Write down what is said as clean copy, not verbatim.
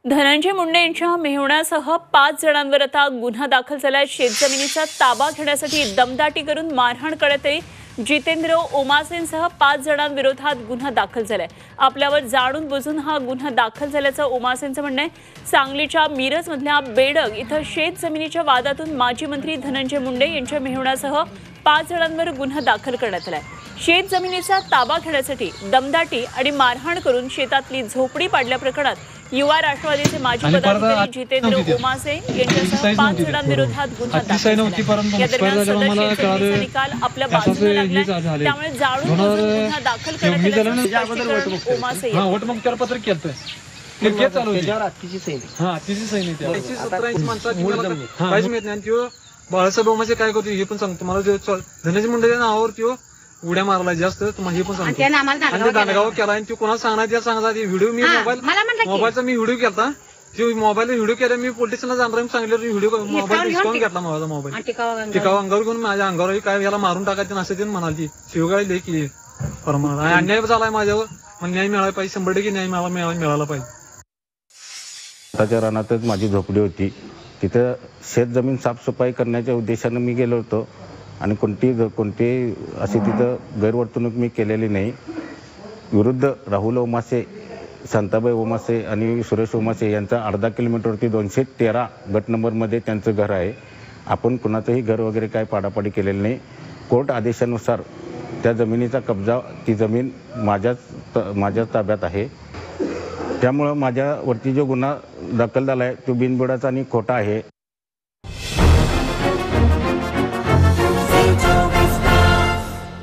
धनंजय मुंडे यांच्या मेहुण्यासह 5 जणांवर आता गुन्हा दाखल झाला। शेतजमिनीचा ताबा घेण्यासाठी दमदाटी करून मारहाण करणारे जितेंद्र ओमासेंसह 5 जणांविरोधात गुन्हा दाखल झालाय। आपल्यावर जाणून बुजून हा गुन्हा दाखल झाल्याचं ओमासेंचं म्हणणं आहे। सांगलीच्या मिरजमधल्या बेडग इथं शेतजमिनीच्या वादातून माजी मंत्री धनंजय मुंडे यांच्या मेहुण्यासह 5 जणांवर गुन्हा दाखल करण्यात आलाय। शेतजमिनीचा ताबा घेण्यासाठी दमदाटी आणि मारहाण करून शेतातली झोपडी पाडल्या प्रकरणात युवा राष्ट्रवादीचे माजी पदाधिकारी जितेंद्र ओमासे यांच्यासह 5 जणांविरोधात गुन्हा दाखल झाला। या दरम्यान सदस्य निकाल आपल्या बाजूने लागला, त्यामुळे जाणून गुन्हा दाखल करण्यात ओमासे बाळासाहेब ओमासे काय करतो हे पण सांगतो मला। धनंजय मुंडे नावावर उड्या मारला जास्त हे पण सांगतो। दांडगाव केला आणि कोणाला सांगणार त्या सांगतात व्हिडिओ मी मोबाईलचा मी व्हिडिओ केला। मोबाईल व्हिडिओ केला मी पोलीस स्टेशनला जाणार सांगितलं व्हिडिओ मोबाईल डिस्काउंट घेतला माझा मोबाईल टिकाव अंगावर घेऊन माझ्या अंगावर काय याला मारून टाकायचं नसते ते म्हणाली शिवगाळी लई की परमानंट अन्याय झालाय माझ्यावर। मला न्याय मिळाला पाहिजे, 100% न्याय मिळाला पाहिजे। स्वतःच्या रानातच माझी झोपडी होती, तिथं शेतजमीन साफसफाई करण्याच्या उद्देशानं मी गेलो होतो आणि कोणती अशी तिथं गैरवर्तणूक मी केलेली नाही। विरुद्ध राहुल ओमासे, शांताबाई ओमासे आणि सुरेश ओमासे यांचा अर्धा किलोमीटरवरती 213 गट नंबरमध्ये त्यांचं घर आहे। आपण कुणाचंही घर वगैरे काय पाडापाडी केलेलं नाही। कोर्ट आदेशानुसार त्या जमिनीचा कब्जा, ती जमीन माझ्याच ताब्यात आहे। त्यामुळं माझ्यावरती जो गुन्हा दाखल झाला आहे तो बिनबुडाचा आणि खोटा आहे।